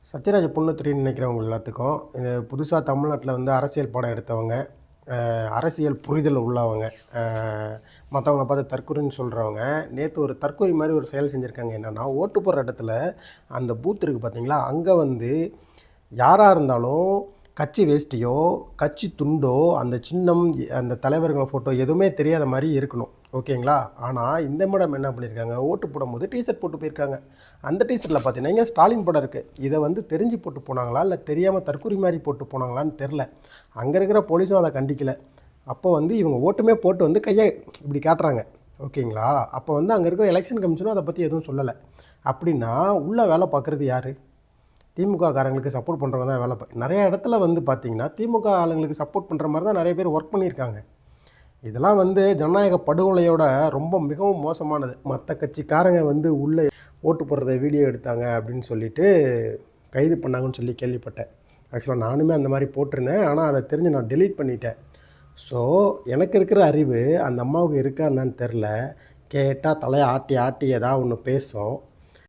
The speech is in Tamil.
சத்யராஜ் புண்ணு3ன்னு நினைக்கிறவங்க எல்லாத்துக்கும் இது புதுசாக தமிழ்நாட்டில் வந்து அரசியல் பாடம் எடுத்தவங்க, அரசியல் புரிதல் உள்ளவங்க, மற்றவங்கள பார்த்து தற்குறின்னு சொல்கிறவங்க நேற்று ஒரு தற்குறி மாதிரி ஒரு செயல் செஞ்சுருக்காங்க. என்னென்னா, ஓட்டு போடுற இடத்துல அந்த பூத் இருக்குது பார்த்தீங்களா, அங்கே வந்து யாராக இருந்தாலும் கட்சி வேஷ்டியோ கட்சி துண்டோ அந்த சின்னம் அந்த தலைவர்கள் ஃபோட்டோ எதுவுமே தெரியாத மாதிரி இருக்கணும், ஓகேங்களா? ஆனால் இந்த மேடம் என்ன பண்ணியிருக்காங்க, ஓட்டு போடும்போது டிஷர்ட் போட்டு போயிருக்காங்க. அந்த டிஷர்ட்டில் பார்த்தீங்கன்னா இங்கே ஸ்டாலின் படம் இருக்குது. இதை வந்து தெரிஞ்சு போட்டு போனாங்களா இல்லை தெரியாமல் தற்குறி மாதிரி போட்டு போனாங்களான்னு தெரில. அங்கே இருக்கிற போலீஸும் அதை கண்டிக்கலை. அப்போ வந்து இவங்க ஓட்டுமே போட்டு வந்து கையை இப்படி காட்டுறாங்க, ஓகேங்களா? அப்போ வந்து அங்கே இருக்கிற எலெக்ஷன் கமிஷனும் அதை பற்றி எதுவும் சொல்லலை. அப்படின்னா உள்ளே வேலை பார்க்குறது யார்? திமுக காரங்களுக்கு சப்போர்ட் பண்ணுறவங்க தான் வேலை நிறைய இடத்துல வந்து பார்த்திங்கன்னா திமுக ஆளுங்களுக்கு சப்போர்ட் பண்ணுற மாதிரி தான் நிறைய பேர் ஒர்க் பண்ணியிருக்காங்க. இதெல்லாம் வந்து ஜனநாயக படுகொலையோட ரொம்ப மிகவும் மோசமானது. மற்ற கட்சிக்காரங்க வந்து உள்ளே ஓட்டு போடுறத வீடியோ எடுத்தாங்க அப்படின்னு சொல்லிட்டு கைது பண்ணாங்கன்னு சொல்லி கேள்விப்பட்டேன். ஆக்சுவலாக நானுமே அந்த மாதிரி போட்டிருந்தேன், ஆனால் அதை தெரிஞ்சு நான் டெலீட் பண்ணிட்டேன். ஸோ எனக்கு இருக்கிற அறிவு அந்த அம்மாவுக்கு இருக்கா என்னன்னு தெரில. கேட்டால் தலையை ஆட்டி ஆட்டி ஏதாவது ஒன்று பேசும்.